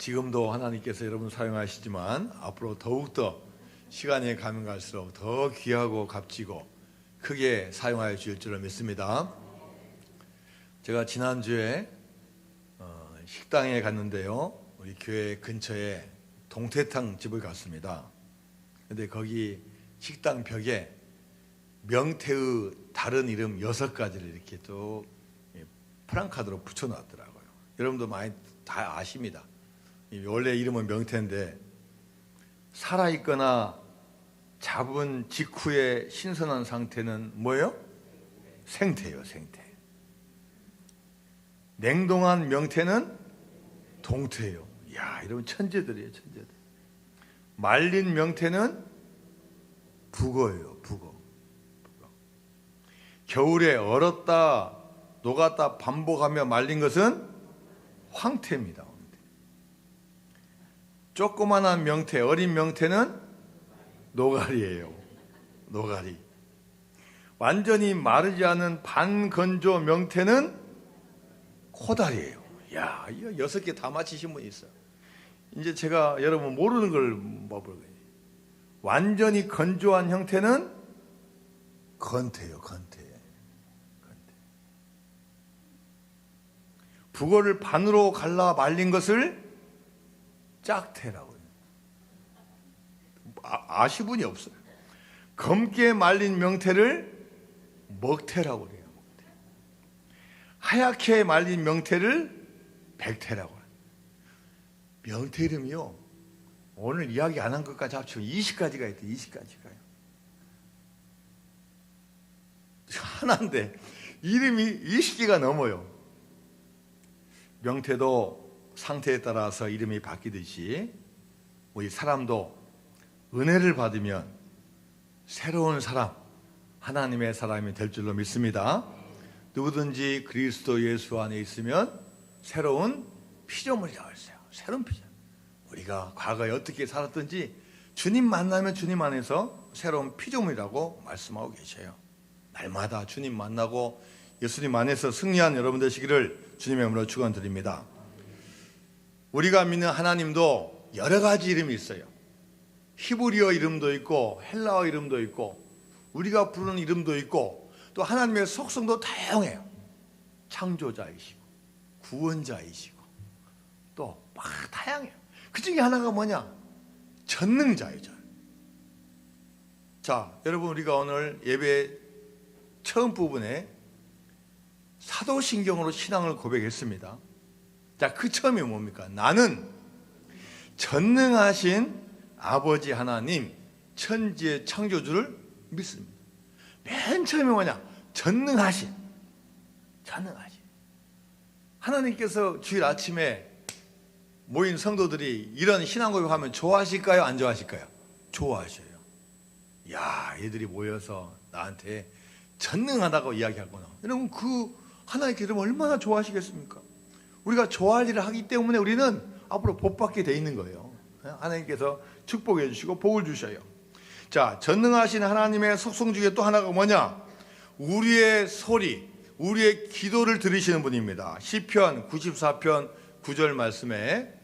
지금도 하나님께서 여러분 사용하시지만 앞으로 더욱더 시간이 가면 갈수록 더 귀하고 값지고 크게 사용하여 주실 줄을 믿습니다. 제가 지난주에 식당에 갔는데요, 우리 교회 근처에 동태탕 집을 갔습니다. 근데 거기 식당 벽에 명태의 다른 이름 6가지를 이렇게 또 프랑카드로 붙여놨더라고요. 여러분도 많이 다 아십니다. 원래 이름은 명태인데 살아있거나 잡은 직후에 신선한 상태는 뭐예요? 생태예요, 생태. 냉동한 명태는 동태예요. 이야, 이러면 천재들이에요, 천재들. 말린 명태는 북어예요, 북어. 겨울에 얼었다 녹았다 반복하며 말린 것은 황태입니다. 황태. 조그만한 명태, 어린 명태는 노가리예요. 노가리. 완전히 마르지 않은 반건조 명태는 코다리예요. 야, 이거 6개 다 맞히신 분이 있어요. 이제 제가 여러분 모르는 걸 뭐볼 거예요. 완전히 건조한 형태는 건태예요, 건태. 북어를 반으로 갈라 말린 것을 짝태라고 해요. 아시 분이 없어요. 검게 말린 명태를 먹태라고 해요. 하얗게 말린 명태를 백태라고 해요. 명태 이름이요, 오늘 이야기 안 한 것까지 합치면 20가지가 있대. 20가지가요. 하나인데 이름이 20개가 넘어요. 명태도 상태에 따라서 이름이 바뀌듯이 우리 사람도 은혜를 받으면 새로운 사람, 하나님의 사람이 될 줄로 믿습니다. 누구든지 그리스도 예수 안에 있으면 새로운 피조물이라고 했어요. 새로운 피조물. 우리가 과거에 어떻게 살았든지 주님 만나면 주님 안에서 새로운 피조물이라고 말씀하고 계셔요. 날마다 주님 만나고 예수님 안에서 승리한 여러분 되시기를 주님의 이름으로 축원드립니다. 우리가 믿는 하나님도 여러 가지 이름이 있어요. 히브리어 이름도 있고 헬라어 이름도 있고 우리가 부르는 이름도 있고 또 하나님의 속성도 다양해요. 창조자이시고 구원자이시고 또 막 다양해요. 그 중에 하나가 뭐냐? 전능자이죠. 자, 여러분, 우리가 오늘 예배 처음 부분에 사도신경으로 신앙을 고백했습니다. 자, 그 처음이 뭡니까? 나는 전능하신 아버지 하나님, 천지의 창조주를 믿습니다. 맨 처음이 뭐냐? 전능하신. 하나님께서 주일 아침에 모인 성도들이 이런 신앙 고백하면 좋아하실까요? 안 좋아하실까요? 좋아하셔요. 야, 얘들이 모여서 나한테 전능하다고 이야기하구나. 여러분, 그 하나님께서 얼마나 좋아하시겠습니까? 우리가 좋아할 일을 하기 때문에 우리는 앞으로 복받게 돼 있는 거예요. 하나님께서 축복해 주시고 복을 주셔요. 자, 전능하신 하나님의 속성 중에 또 하나가 뭐냐? 우리의 소리, 우리의 기도를 들으시는 분입니다. 시편 94편 9절 말씀에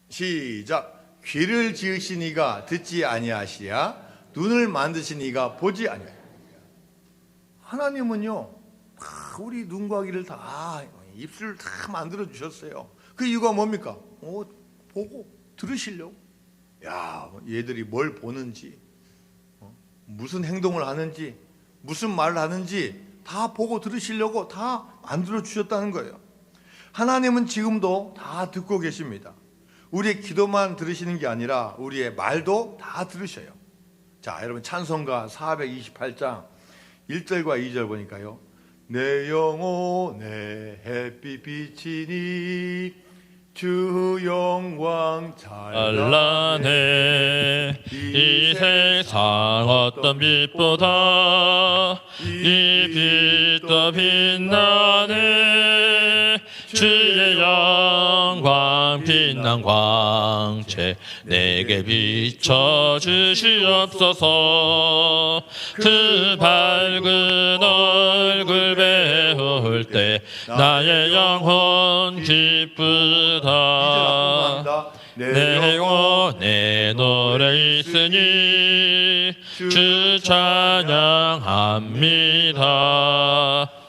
시작. 귀를 지으신 이가 듣지 아니하시랴, 눈을 만드신 이가 보지 아니하리라. 하나님은요, 우리 눈과 귀를 다, 입술을 다 만들어 주셨어요. 그 이유가 뭡니까? 보고 들으시려고. 야, 얘들이 뭘 보는지, 무슨 행동을 하는지, 무슨 말을 하는지 다 보고 들으시려고 다 만들어 주셨다는 거예요. 하나님은 지금도 다 듣고 계십니다. 우리의 기도만 들으시는 게 아니라 우리의 말도 다 들으셔요. 자, 여러분, 찬송가 428장 1절과 2절 보니까요, 내 영혼에 햇빛 비치니 주 영광 찬란해. 이 세상 어떤 빛보다 이 빛도 빛나네. 주의 영광 가장 빛난 광채 내게 비춰 주시옵소서. 그 밝은 얼굴 배울 때 나의 영혼 기쁘다. 내 영혼에 노래 있으니 주 찬양합니다.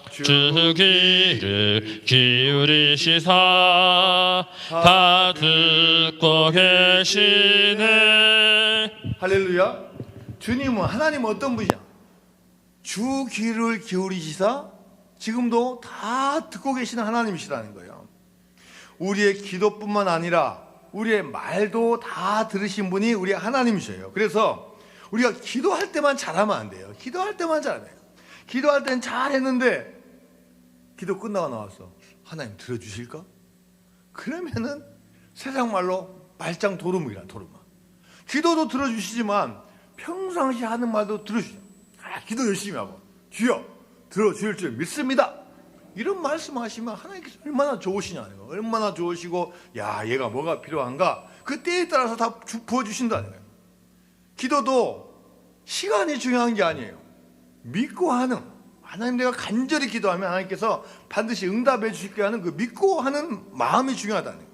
주 귀를 기울이시사 다 듣고 계시네. 할렐루야. 주님은 하나님 어떤 분이냐? 주 귀를 기울이시사 지금도 다 듣고 계시는 하나님이시라는 거예요. 우리의 기도뿐만 아니라 우리의 말도 다 들으신 분이 우리 하나님이셔요. 그래서 우리가 기도할 때만 잘하면 안 돼요. 기도할 때만 잘해요. 기도할 땐 잘했는데 기도 끝나고 나와서 하나님 들어주실까? 그러면은 세상 말로 말짱 도루묵이라 도루묵. 기도도 들어주시지만 평상시 하는 말도 들어주시죠. 기도 열심히 하고 주여 들어주실 줄 믿습니다. 이런 말씀하시면 하나님께서 얼마나 좋으시냐는 거예요. 얼마나 좋으시고 야 얘가 뭐가 필요한가 그 때에 따라서 다 부어주신다는 거예요. 기도도 시간이 중요한 게 아니에요. 믿고 하는 하나님 내가 간절히 기도하면 하나님께서 반드시 응답해 주실 하는 그 믿고 하는 마음이 중요하다는 거예요.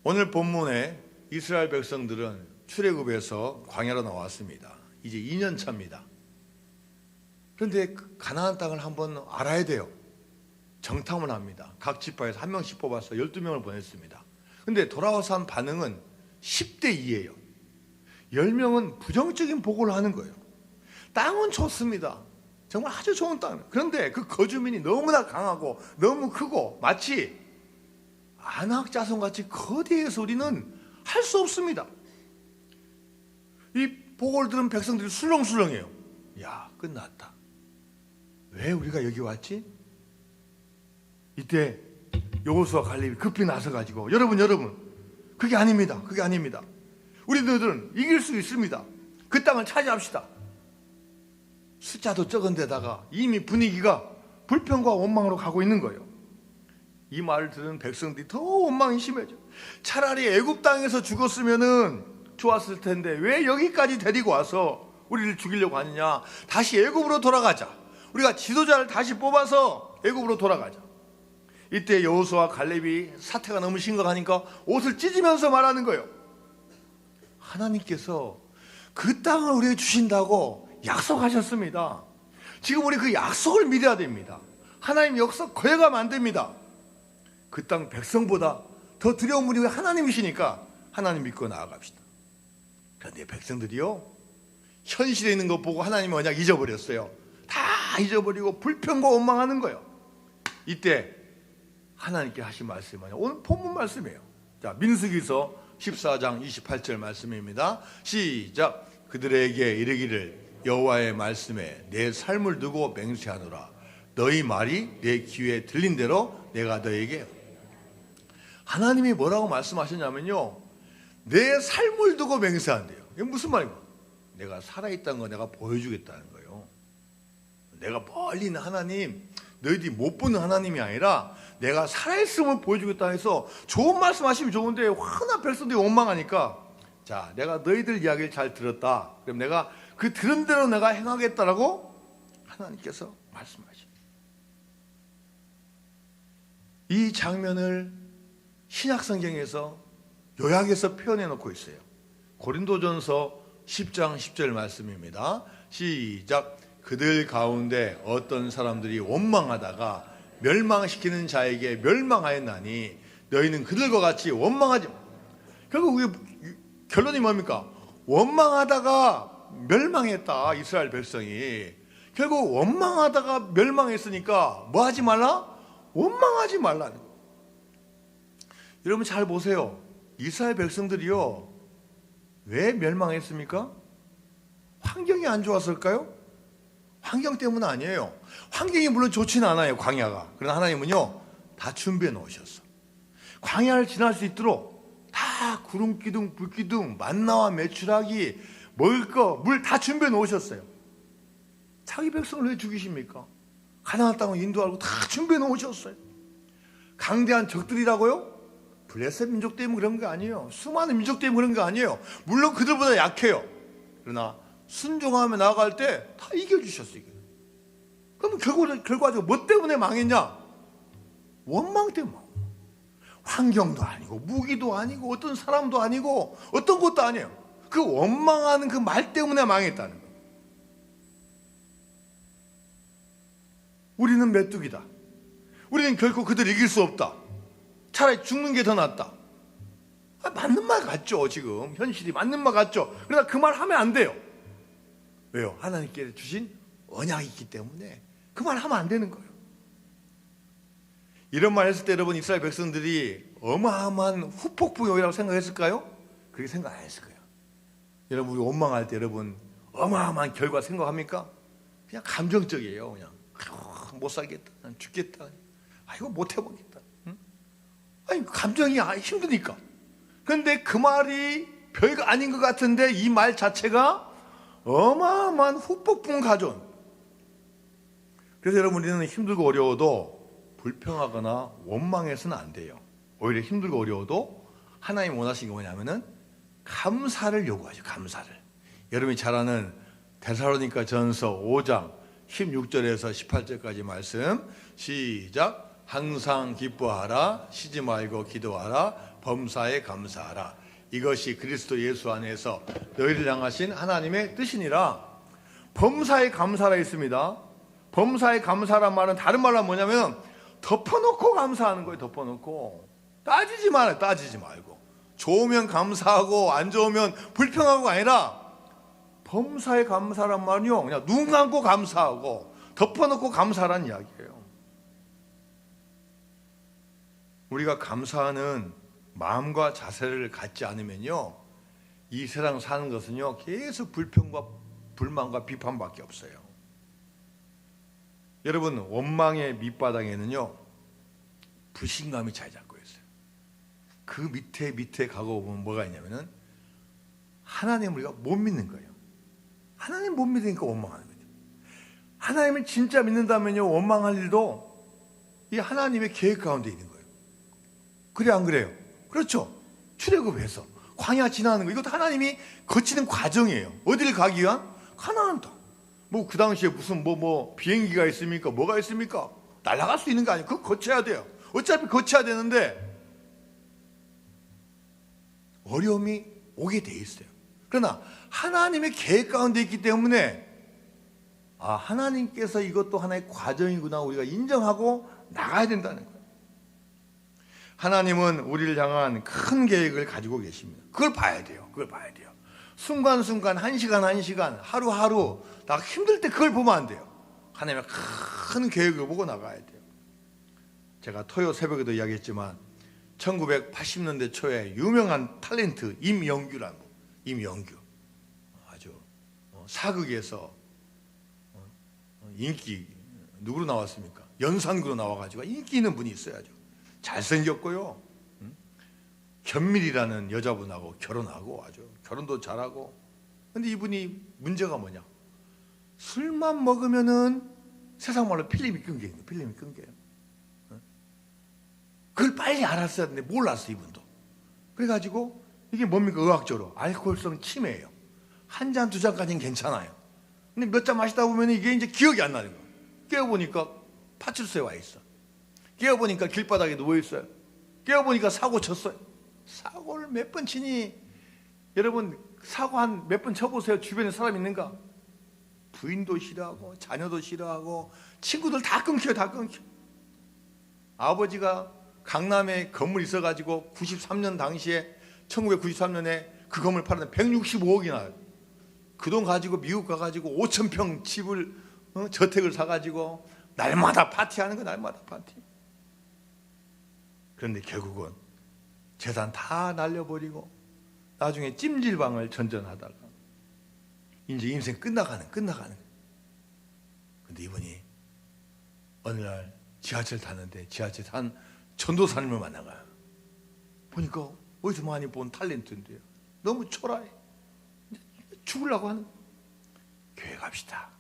오늘 본문에 이스라엘 백성들은 출애굽에서 광야로 나왔습니다. 이제 2년 차입니다. 그런데 가나안 땅을 한번 알아야 돼요. 정탐을 합니다. 각 지파에서 한 명씩 뽑아서 12명을 보냈습니다. 그런데 돌아와서 한 반응은 10대 2예요. 10명은 부정적인 보고를 하는 거예요. 땅은 좋습니다. 정말 아주 좋은 땅. 그런데 그 거주민이 너무나 강하고 너무 크고 마치 아낙 자손같이 거대해서 우리는 할 수 없습니다. 이 보고를 들은 백성들이 술렁술렁해요. 야, 끝났다. 왜 우리가 여기 왔지? 이때 여호수아 갈렙이 급히 나서가지고 여러분 그게 아닙니다. 그게 아닙니다. 우리들은 이길 수 있습니다. 그 땅을 차지합시다. 숫자도 적은 데다가 이미 분위기가 불평과 원망으로 가고 있는 거예요. 이 말을 들은 백성들이 더 원망이 심해져. 차라리 애굽 땅에서 죽었으면은 좋았을 텐데 왜 여기까지 데리고 와서 우리를 죽이려고 하느냐. 다시 애굽으로 돌아가자. 우리가 지도자를 다시 뽑아서 애굽으로 돌아가자. 이때 여호수아 갈렙이 사태가 너무 심각하니까 옷을 찢으면서 말하는 거예요. 하나님께서 그 땅을 우리에게 주신다고 약속하셨습니다. 지금 우리 그 약속을 믿어야 됩니다. 하나님 약속 거역하면 안 됩니다. 그 땅 백성보다 더 두려운 분이 하나님이시니까 하나님 믿고 나아갑시다. 그런데 백성들이요 현실에 있는 것 보고 하나님의 언약 잊어버렸어요. 다 잊어버리고 불평과 원망하는 거예요. 이때 하나님께 하신 말씀은 오늘 본문 말씀이에요. 자, 민수기서 14장 28절 말씀입니다. 시작. 그들에게 이르기를 여호와의 말씀에 내 삶을 두고 맹세하노라. 너희 말이 내 귀에 들린 대로 내가 너에게. 하나님이 뭐라고 말씀하셨냐면요, 내 삶을 두고 맹세한대요. 이게 무슨 말이고? 내가 살아있다는 거 내가 보여주겠다는 거예요. 내가 멀리 있는 하나님, 너희들이 못 보는 하나님이 아니라 내가 살아있음을 보여주겠다 해서 좋은 말씀 하시면 좋은데 워낙 백성들이 원망하니까 자, 내가 너희들 이야기를 잘 들었다. 그럼 내가 그 들은 대로 내가 행하겠다라고 하나님께서 말씀하십니다. 이 장면을 신약성경에서 요약해서 표현해 놓고 있어요. 고린도전서 10장 10절 말씀입니다. 시작. 그들 가운데 어떤 사람들이 원망하다가 멸망시키는 자에게 멸망하였나니 너희는 그들과 같이 원망하지. 결국 결론이 뭡니까? 원망하다가 멸망했다. 이스라엘 백성이 결국 원망하다가 멸망했으니까 뭐 하지 말라? 원망하지 말라는 거예요. 여러분 잘 보세요. 이스라엘 백성들이요 왜 멸망했습니까? 환경이 안 좋았을까요? 환경 때문 아니에요. 환경이 물론 좋지는 않아요, 광야가. 그러나 하나님은요 다 준비해 놓으셨어. 광야를 지날 수 있도록 다 구름 기둥, 불 기둥, 만나와 메추라기, 먹을 거, 물 다 준비해 놓으셨어요. 자기 백성을 왜 죽이십니까? 가나안 땅을 인도하고 다 준비해 놓으셨어요. 강대한 적들이라고요? 블레셋 민족 때문에 그런 거 아니에요. 수많은 민족 때문에 그런 거 아니에요. 물론 그들보다 약해요. 그러나 순종하며 나아갈 때 다 이겨주셨어요. 그럼 결과적으로 뭐 때문에 망했냐? 원망 때문에. 환경도 아니고 무기도 아니고 어떤 사람도 아니고 어떤 것도 아니에요. 그 원망하는 그 말 때문에 망했다는 거예요. 우리는 메뚜기다. 우리는 결코 그들을 이길 수 없다. 차라리 죽는 게 더 낫다. 맞는 말 같죠. 지금 현실이 맞는 말 같죠. 그러나 그 말 하면 안 돼요. 왜요? 하나님께 주신 언약이 있기 때문에 그 말 하면 안 되는 거예요. 이런 말 했을 때 여러분 이스라엘 백성들이 어마어마한 후폭풍이라고 생각했을까요? 그렇게 생각 안 했을 거예요. 여러분 우리 원망할 때 여러분 어마어마한 결과 생각합니까? 그냥 감정적이에요. 그냥 못 살겠다, 죽겠다, 이거 못 해보겠다. 응? 아니 감정이 힘드니까. 그런데 그 말이 별거 아닌 것 같은데 이 말 자체가 어마어마한 후폭풍을 가져온. 그래서 여러분 우리는 힘들고 어려워도 불평하거나 원망해서는 안 돼요. 오히려 힘들고 어려워도 하나님 원하시는 게 뭐냐면은 감사를 요구하죠. 감사를. 여러분이 잘 아는 데살로니가 전서 5장 16절에서 18절까지 말씀 시작. 항상 기뻐하라, 쉬지 말고 기도하라, 범사에 감사하라. 이것이 그리스도 예수 안에서 너희를 향하신 하나님의 뜻이니라. 범사에 감사라 했습니다. 범사에 감사란 말은 다른 말로 뭐냐면 덮어놓고 감사하는 거예요. 덮어놓고 따지지 말아요. 따지지 말고 좋으면 감사하고 안 좋으면 불평하고가 아니라 범사에 감사란 말은요 그냥 눈 감고 감사하고 덮어놓고 감사란 이야기예요. 우리가 감사하는 마음과 자세를 갖지 않으면요 이 세상 사는 것은요 계속 불평과 불만과 비판밖에 없어요. 여러분 원망의 밑바닥에는요 불신감이 자리 잡고 있어요. 그 밑에 가고 보면 뭐가 있냐면은 하나님을 우리가 못 믿는 거예요. 하나님 못 믿으니까 원망하는 거죠. 하나님을 진짜 믿는다면요 원망할 일도 이 하나님의 계획 가운데 있는 거예요. 그래 안 그래요? 그렇죠. 출애굽해서 광야 지나는 거 이것도 하나님이 거치는 과정이에요. 어디를 가기 위한? 가나안 땅. 뭐 그 당시에 무슨 뭐 비행기가 있습니까? 뭐가 있습니까? 날아갈 수 있는 거 아니에요. 그거 거쳐야 돼요. 어차피 거쳐야 되는데 어려움이 오게 돼 있어요. 그러나 하나님의 계획 가운데 있기 때문에 하나님께서 이것도 하나의 과정이구나 우리가 인정하고 나가야 된다는 거예요. 하나님은 우리를 향한 큰 계획을 가지고 계십니다. 그걸 봐야 돼요. 그걸 봐야 돼요. 순간순간 한 시간 하루하루 나 힘들 때 그걸 보면 안 돼요. 하나님의 큰 계획을 보고 나가야 돼요. 제가 토요 새벽에도 이야기했지만 1980년대 초에 유명한 탤런트 임영규라는 분, 임영규 아주 사극에서 인기 누구로 나왔습니까? 연산구로 나와가지고 인기 있는 분이 있어요. 아주 잘생겼고요. 견밀이라는 여자분하고 결혼하고 아주 결혼도 잘하고. 근데 이분이 문제가 뭐냐? 술만 먹으면은 세상 말로 필름이 끊겨요. 필름이 끊겨요. 그걸 빨리 알았어야 되는데 몰랐어 이분도. 그래가지고 이게 뭡니까? 의학적으로 알코올성 치매예요. 한 잔 두 잔까지는 괜찮아요. 근데 몇 잔 마시다 보면 이게 이제 기억이 안 나는 거예요. 깨어보니까 파출소에 와 있어. 깨어보니까 길바닥에 누워 있어요. 깨어보니까 사고 쳤어요. 사고를 몇 번 치니 여러분 사고 한 몇 번 쳐보세요. 주변에 사람 있는가? 부인도 싫어하고 자녀도 싫어하고 친구들 다 끊겨요. 다 끊겨. 아버지가 강남에 건물 있어가지고 93년 당시에 1993년에 그 건물 팔았는데 165억이 나요. 그 돈 가지고 미국 가가지고 5,000평 집을 저택을 사가지고 날마다 파티하는 거. 날마다 파티. 그런데 결국은 재산 다 날려버리고 나중에 찜질방을 전전하다가 이제 인생 끝나가는. 근데 이분이 어느 날 지하철 타는데 지하철 탄 전도사님을 만나가요. 보니까 어디서 많이 본 탤런트인데요. 너무 초라해. 죽으려고 하는. 교회 갑시다.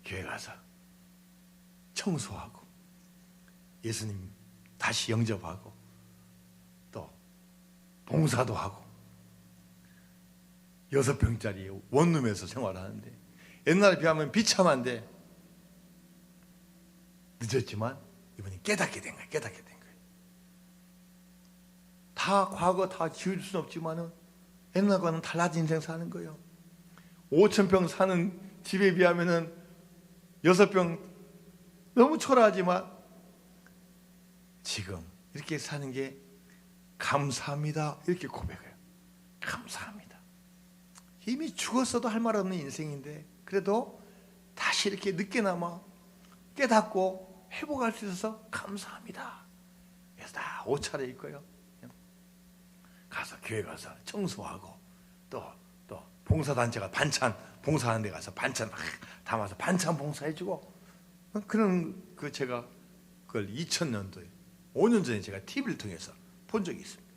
교회 가서 청소하고 예수님 다시 영접하고 또 봉사도 하고 6평짜리 원룸에서 생활하는데 옛날에 비하면 비참한데 늦었지만 이번에 깨닫게 된 거예요. 깨닫게 된 거예요. 다 과거 다 지울 수는 없지만은 옛날과는 달라진 인생 사는 거예요. 5,000평 사는 집에 비하면은 6평 너무 초라하지만 지금 이렇게 사는 게 감사합니다. 이렇게 고백해요. 감사합니다. 이미 죽었어도 할 말 없는 인생인데 그래도 다시 이렇게 늦게나마 깨닫고 회복할 수 있어서 감사합니다. 그래서 다 옷차려 입고요. 가서 교회 가서 청소하고 또 봉사단체가 반찬 봉사하는 데 가서 반찬 막 담아서 반찬 봉사해주고 그런 제가 그걸 2000년도에 5년 전에 제가 TV를 통해서 본 적이 있습니다.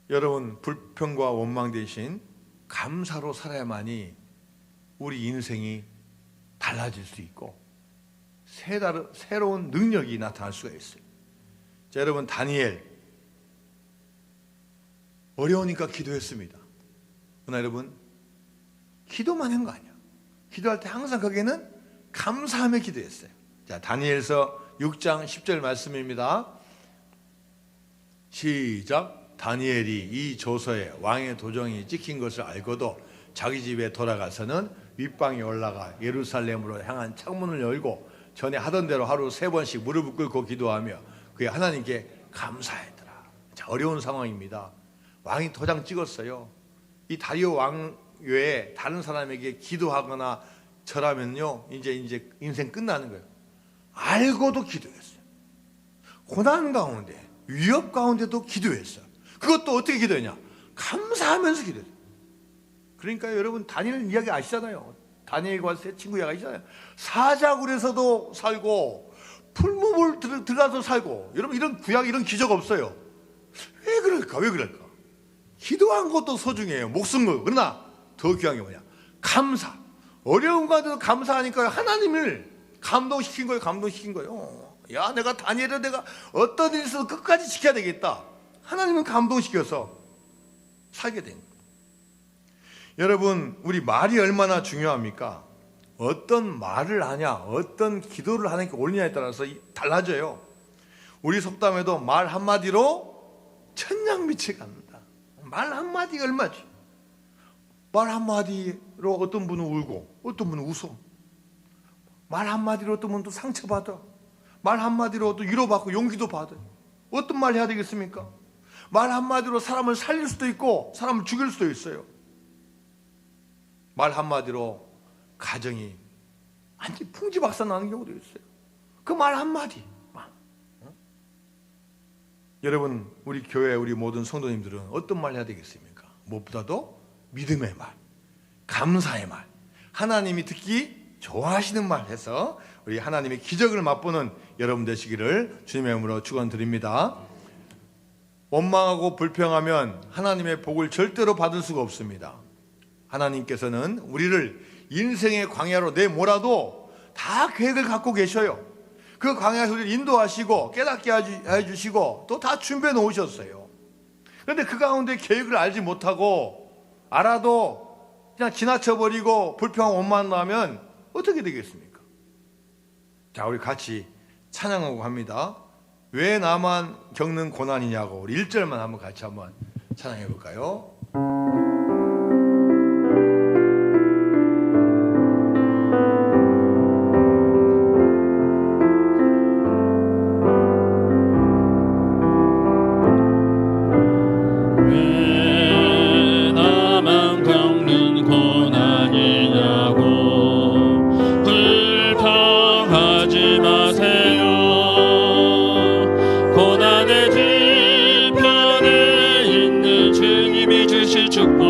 여러분 불평과 원망 대신 감사로 살아야만이 우리 인생이 달라질 수 있고 새로운 능력이 나타날 수가 있어요. 자, 여러분 다니엘 어려우니까 기도했습니다. 그러나 여러분 기도만 한 거 아니야. 기도할 때 항상 거기에는 감사하며 기도했어요. 자, 다니엘서 6장 10절 말씀입니다. 시작. 다니엘이 이 조서에 왕의 도장이 찍힌 것을 알고도 자기 집에 돌아가서는 윗방에 올라가 예루살렘으로 향한 창문을 열고 전에 하던 대로 하루 3번씩 무릎을 꿇고 기도하며 그의 하나님께 감사했더라. 자, 어려운 상황입니다. 왕이 도장 찍었어요. 이 다리오 왕 외에 다른 사람에게 기도하거나 절하면요 이제 인생 끝나는 거예요. 알고도 기도했어요. 고난 가운데 위협 가운데도 기도했어요. 그것도 어떻게 기도했냐? 감사하면서 기도했어요. 그러니까 여러분 다니엘 이야기 아시잖아요. 다니엘과 세 친구 이야기 아시잖아요. 사자굴에서도 살고 풀무불 들어가서 살고. 여러분 이런 구약 이런 기적 없어요. 왜 그럴까? 왜 그럴까? 기도한 것도 소중해요. 목숨 거. 그러나 더 귀한 게 뭐냐? 감사. 어려운 가운데도 감사하니까 하나님을 감동시킨 거예요. 감동시킨 거예요. 야, 내가 다니엘을 내가 어떤 일이 있어도 끝까지 지켜야 되겠다. 하나님은 감동시켜서 살게 된 거예요. 여러분 우리 말이 얼마나 중요합니까? 어떤 말을 하냐, 어떤 기도를 하느냐에 올리냐에 따라서 달라져요. 우리 속담에도 말 한마디로 천냥빛이 갑니다. 말 한마디가 얼마지? 말 한마디로 어떤 분은 울고 어떤 분은 웃어. 말 한마디로 어떤 분은 또 상처받아. 말 한마디로 또 위로받고 용기도 받아. 어떤 말 해야 되겠습니까? 말 한마디로 사람을 살릴 수도 있고 사람을 죽일 수도 있어요. 말 한마디로 가정이 완전히 풍지박산 나는 경우도 있어요. 그 말 한마디. 여러분 우리 교회 우리 모든 성도님들은 어떤 말 해야 되겠습니까? 무엇보다도 믿음의 말, 감사의 말, 하나님이 듣기 좋아하시는 말 해서 우리 하나님의 기적을 맛보는 여러분 되시기를 주님의 이름으로 축원드립니다. 원망하고 불평하면 하나님의 복을 절대로 받을 수가 없습니다. 하나님께서는 우리를 인생의 광야로 내몰아도 다 계획을 갖고 계셔요. 그 광야에서 우리를 인도하시고 깨닫게 해주시고 또 다 준비해 놓으셨어요. 그런데 그 가운데 계획을 알지 못하고 알아도 그냥 지나쳐버리고 불평하고 원망하면 어떻게 되겠습니까? 자, 우리 같이 찬양하고 합니다. 왜 나만 겪는 고난이냐고. 우리 1절만 한번 같이 한번 찬양해 볼까요? 축복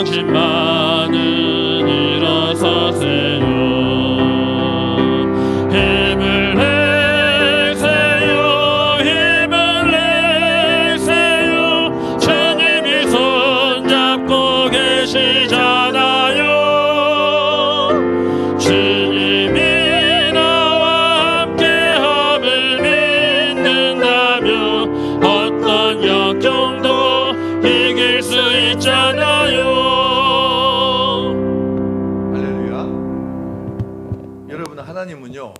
당신만은 일어서세요. 힘을 내세요. 힘을 내세요. 주님이 손잡고 계시잖아요. 주님이 나와 함께함을 믿는다면 어떤 역경도 이길 수 있잖아요. 할렐루야. 여러분, 하나님은요,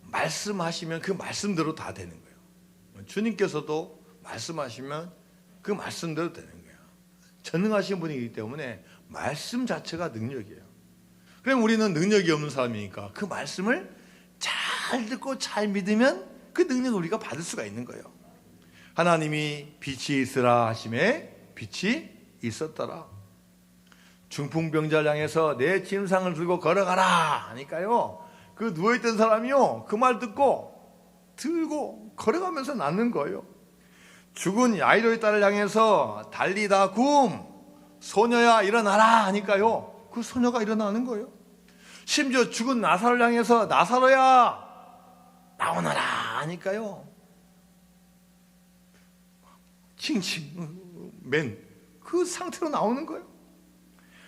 말씀하시면 그 말씀대로 다 되는 거예요. 주님께서도 말씀하시면 그 말씀대로 되는 거예요. 전능하신 분이기 때문에 말씀 자체가 능력이에요. 그럼 우리는 능력이 없는 사람이니까 그 말씀을 잘 듣고 잘 믿으면 그 능력을 우리가 받을 수가 있는 거예요. 하나님이 빛이 있으라 하심에 빛이 있었더라. 중풍병자를 향해서 내 짐상을 들고 걸어가라 하니까요, 그 누워있던 사람이요, 그 말 듣고 들고 걸어가면서 낫는 거예요. 죽은 야이로의 딸을 향해서 달리다 굼, 소녀야 일어나라 하니까요, 그 소녀가 일어나는 거예요. 심지어 죽은 나사로를 향해서 나사로야 나오너라 하니까요, 칭칭 맨 그 상태로 나오는 거예요.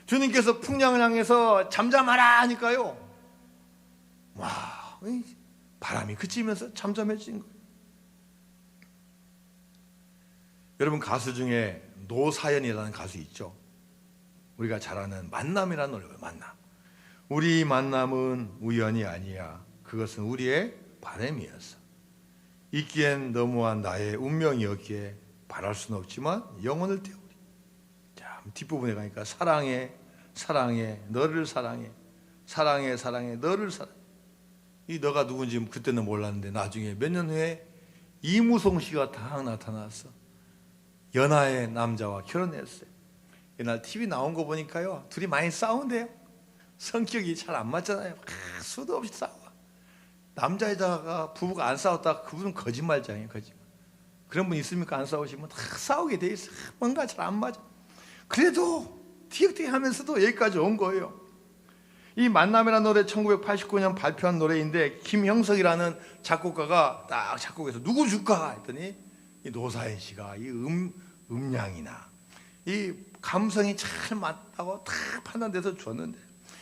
주님께서 풍랑을 향해서 잠잠하라 하니까요, 와, 바람이 그치면서 잠잠해진 거예요. 여러분, 가수 중에 노사연이라는 가수 있죠. 우리가 잘 아는 만남이라는 노래예요. 만남. 우리 만남은 우연이 아니야. 그것은 우리의 바람이었어. 있기엔 너무한 나의 운명이었기에 바랄 수는 없지만 영혼을 태우리. 자, 뒷부분에 가니까 사랑해 사랑해 너를 사랑해 사랑해 사랑해 너를 사랑해. 이 너가 누군지 그때는 몰랐는데 나중에 몇 년 후에 이무송 씨가 딱 나타났어. 연하의 남자와 결혼했어요. 옛날 TV 나온 거 보니까요, 둘이 많이 싸운대요. 성격이 잘 안 맞잖아요. 수도 없이 싸워. 남자 여자가 부부가 안 싸웠다, 그분은 거짓말장이에요. 거짓말. 그런 분 있습니까? 안 싸우시면 다 싸우게 돼 있어. 뭔가 잘 안 맞아. 그래도 티격태격하면서도 여기까지 온 거예요. 이 만남이라는 노래 1989년 발표한 노래인데, 김형석이라는 작곡가가 딱 작곡해서 누구 줄까 했더니 이 노사연 씨가 이 음량이나 이 감성이 잘 맞다고 다 판단돼서 줬는데,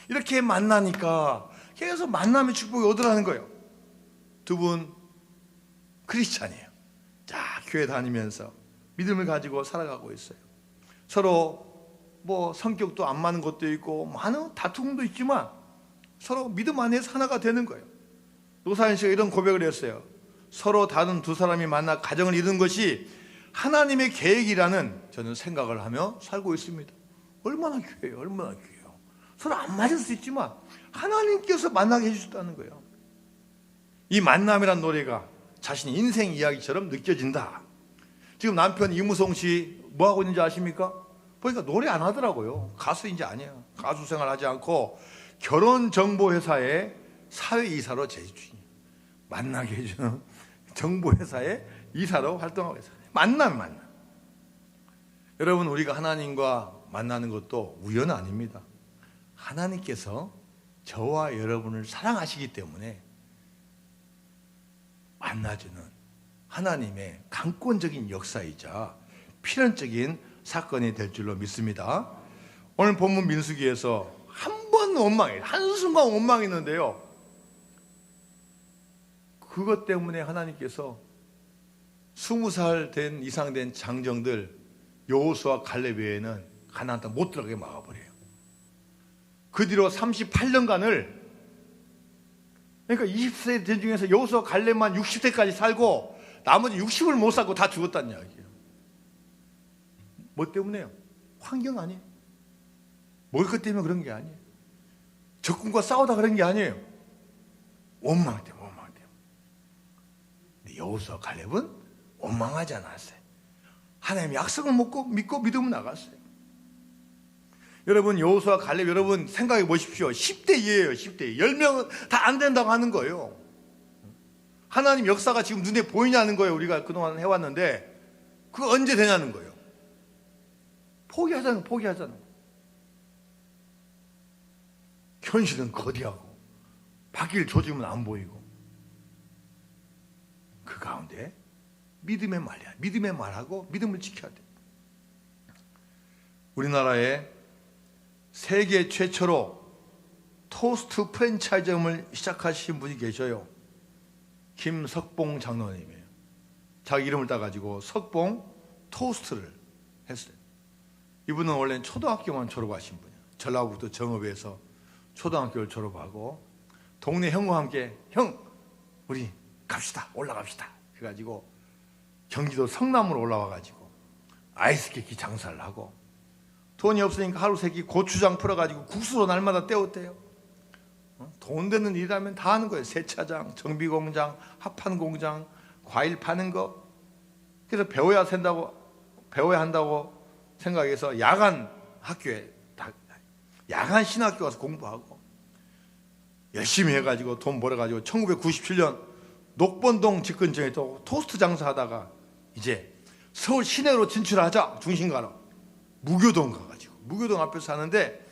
이렇게 만나니까 계속 만남의 축복이 오더라는 거예요. 두 분 크리스찬이에요. 자, 교회 다니면서 믿음을 가지고 살아가고 있어요. 서로 뭐 성격도 안 맞는 것도 있고 많은 다툼도 있지만 서로 믿음 안에서 하나가 되는 거예요. 노사연 씨가 이런 고백을 했어요. 서로 다른 두 사람이 만나 가정을 이룬 것이 하나님의 계획이라는 저는 생각을 하며 살고 있습니다. 얼마나 귀해요. 얼마나 귀해요. 서로 안 맞을 수 있지만 하나님께서 만나게 해주셨다는 거예요. 이 만남이란 노래가 자신의 인생 이야기처럼 느껴진다. 지금 남편 이무송 씨 뭐하고 있는지 아십니까? 보니까 노래 안 하더라고요. 가수 이제 아니에요. 가수 생활하지 않고 결혼정보회사의 사회이사로 재직 중이에요. 만나게 해주는 정보회사의 이사로 활동하고 있어요. 만남. 여러분, 우리가 하나님과 만나는 것도 우연 아닙니다. 하나님께서 저와 여러분을 사랑하시기 때문에 만나주는 하나님의 강권적인 역사이자 필연적인 사건이 될 줄로 믿습니다. 오늘 본문 민수기에서 한 번 원망해요. 한순간 원망했는데요, 그것 때문에 하나님께서 20살 된 이상 된 장정들 여호수아 갈렙 외에는 가나안 땅 못 들어가게 막아버려요. 그 뒤로 38년간을, 그러니까 20세 된 중에서 여호수아 갈렙만 60세까지 살고 나머지 60을 못 살고 다 죽었다는 이야기예요. 뭐 때문에요? 환경 아니에요. 먹을 것 때문에 그런 게 아니에요. 적군과 싸우다 그런 게 아니에요. 원망 때문에. 근데 여호수아 갈렙은 원망하지 않았어요. 하나님의 약속을 믿고 믿음을 나갔어요. 여러분, 여호수아 갈렙 여러분 생각해 보십시오. 10대2예요. 10대2. 10명은 다 안 된다고 하는 거예요. 하나님 역사가 지금 눈에 보이냐는 거예요. 우리가 그동안 해왔는데 그거 언제 되냐는 거예요. 포기하자는 거예요. 현실은 거대하고 바뀔 조짐은 안 보이고, 그 가운데 믿음의 말이야. 믿음의 말하고 믿음을 지켜야 돼. 우리나라에 세계 최초로 토스트 프랜차이즈점을 시작하신 분이 계셔요. 김석봉 장로님이에요. 자기 이름을 따가지고 석봉 토스트를 했어요. 이분은 원래 초등학교만 졸업하신 분이에요. 전라북도 정읍에서 초등학교를 졸업하고 동네 형과 함께 형 우리 갑시다, 올라갑시다 해가지고 경기도 성남으로 올라와가지고 아이스케이크 장사를 하고, 돈이 없으니까 하루 세끼 고추장 풀어가지고 국수로 날마다 때웠대요. 돈 되는 일이라면 다 하는 거예요. 세차장, 정비공장, 합판공장, 과일 파는 거. 그래서 배워야 한다고 생각해서 야간 학교에, 야간 신학교 가서 공부하고 열심히 해가지고 돈 벌어가지고 1997년 녹번동 집근처에 또 토스트 장사하다가 이제 서울 시내로 진출하자, 중심가로 무교동 가가지고 무교동 앞에서 사는데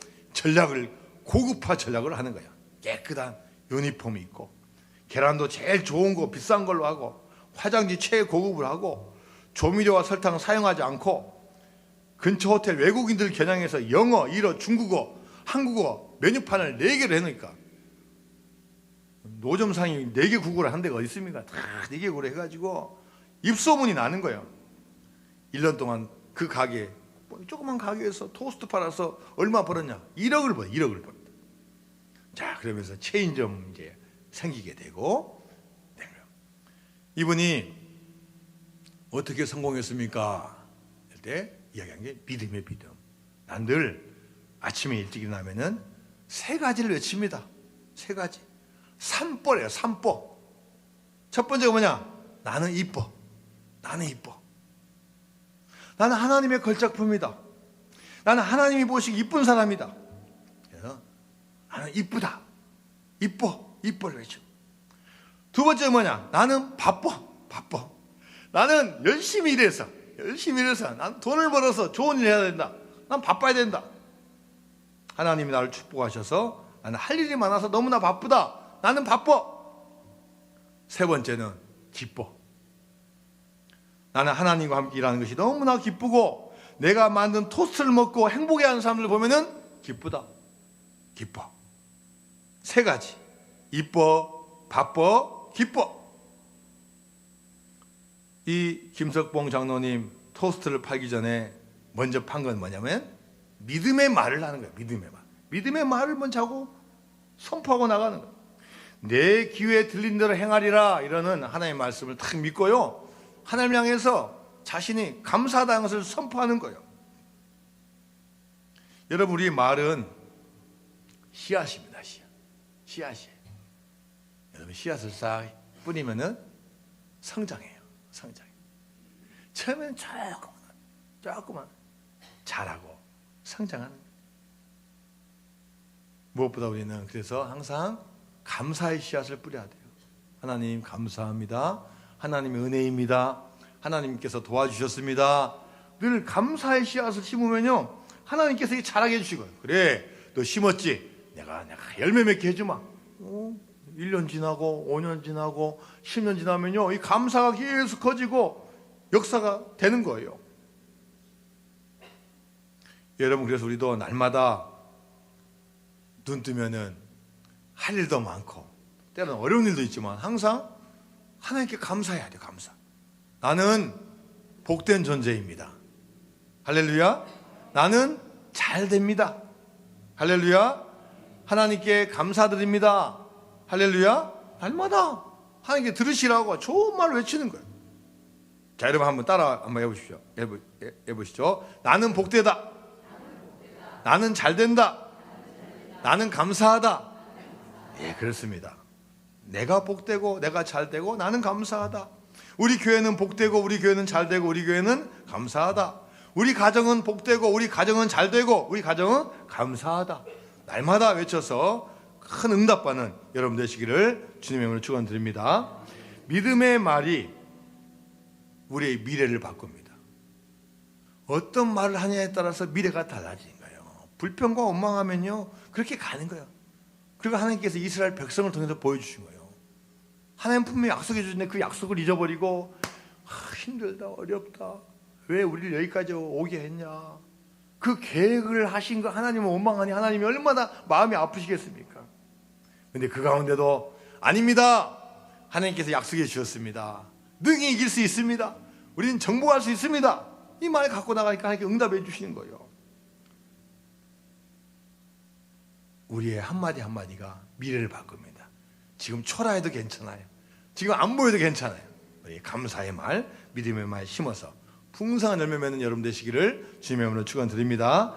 고급화 전략을 하는 거야. 깨끗한 유니폼 입고 계란도 제일 좋은 거 비싼 걸로 하고 화장지 최고급을 하고 조미료와 설탕 사용하지 않고 근처 호텔 외국인들 겨냥해서 영어, 일어, 중국어, 한국어 메뉴판을 4개를 해놓으니까 노점상이 4개 국어를 한 데가 어디 있습니까? 다 4개 국어를 해가지고 입소문이 나는 거예요. 1년 동안 그 가게, 조그만 가게에서 토스트 팔아서 얼마 벌었냐? 1억을 벌어, 1억을 벌었다. 자, 그러면서 체인점 이제 생기게 되고, 이분이 어떻게 성공했습니까? 할 때 이야기한 게 믿음의 믿음. 난 늘 아침에 일찍 일어나면은 3가지를 외칩니다. 3가지. 3뽀래요, 3뽀. 첫 번째가 뭐냐? 나는 이뻐. 나는 이뻐. 나는 하나님의 걸작품이다. 나는 하나님이 보시기 이쁜 사람이다. 그래서 나는 이쁘다. 이뻐. 이뻐를 외쳐. 두 번째가 뭐냐? 나는 바빠. 바빠. 나는 열심히 일해서 난 돈을 벌어서 좋은 일 해야 된다. 난 바빠야 된다. 하나님이 나를 축복하셔서 나는 할 일이 많아서 너무나 바쁘다. 나는 바빠. 세 번째는 기뻐. 나는 하나님과 함께 일하는 것이 너무나 기쁘고 내가 만든 토스트를 먹고 행복해하는 사람들 보면은 기쁘다. 기뻐. 3가지. 이뻐, 바빠, 기뻐. 이 김석봉 장로님 토스트를 팔기 전에 먼저 판 건 뭐냐면 믿음의 말을 하는 거예요. 믿음의 말. 믿음의 말을 먼저 하고 선포하고 나가는 거예요. 내 귀에 들린 대로 행하리라 이러는 하나님의 말씀을 딱 믿고요. 하나님을 향해서 자신이 감사하다는 것을 선포하는 거예요. 여러분, 우리 말은 씨앗입니다. 씨앗이에요. 여러분, 씨앗을 싹 뿌리면은 성장해요. 성장해요. 처음에는 조금만 자라고 성장하는 거예요. 무엇보다 우리는 그래서 항상 감사의 씨앗을 뿌려야 돼요. 하나님 감사합니다. 하나님의 은혜입니다. 하나님께서 도와주셨습니다. 늘 감사의 씨앗을 심으면요, 하나님께서 이게 자라게 해주시고요. 그래, 너 심었지? 내가 열매 맺게 해주마. 1년 지나고 5년 지나고 10년 지나면요, 이 감사가 계속 커지고 역사가 되는 거예요. 여러분, 그래서 우리도 날마다 눈 뜨면은 할 일도 많고 때로는 어려운 일도 있지만 항상 하나님께 감사해야 돼요. 감사. 나는 복된 존재입니다. 할렐루야. 나는 잘 됩니다. 할렐루야. 하나님께 감사드립니다. 할렐루야. 날마다 하나님께 들으시라고 좋은 말을 외치는 거예요. 자, 여러분 한번 따라 한번 해보십시오. 해보시죠. 나는 복되다. 나는 잘 된다. 나는 감사하다. 예, 그렇습니다. 내가 복되고 내가 잘되고 나는 감사하다. 우리 교회는 복되고 우리 교회는 잘되고 우리 교회는 감사하다. 우리 가정은 복되고 우리 가정은 잘되고 우리 가정은 감사하다. 날마다 외쳐서 큰 응답받는 여러분 되시기를 주님의 이름으로 축원드립니다. 믿음의 말이 우리의 미래를 바꿉니다. 어떤 말을 하냐에 따라서 미래가 달라지는 거예요. 불평과 원망하면요, 그렇게 가는 거예요. 그리고 하나님께서 이스라엘 백성을 통해서 보여주신 거예요. 하나님 분명히 약속해 주셨는데 그 약속을 잊어버리고 힘들다, 어렵다, 왜 우리를 여기까지 오게 했냐, 그 계획을 하신 거 하나님은 원망하니 하나님이 얼마나 마음이 아프시겠습니까? 근데 그 가운데도 아닙니다, 하나님께서 약속해 주셨습니다. 능히 이길 수 있습니다. 우리는 정복할 수 있습니다. 이 말 갖고 나가니까 하나님께 응답해 주시는 거예요. 우리의 한마디 한마디가 미래를 바꿉니다. 지금 초라해도 괜찮아요. 지금 안 보여도 괜찮아요. 우리 감사의 말, 믿음의 말 심어서 풍성한 열매 맺는 여러분 되시기를 주님의 이름으로 축원드립니다.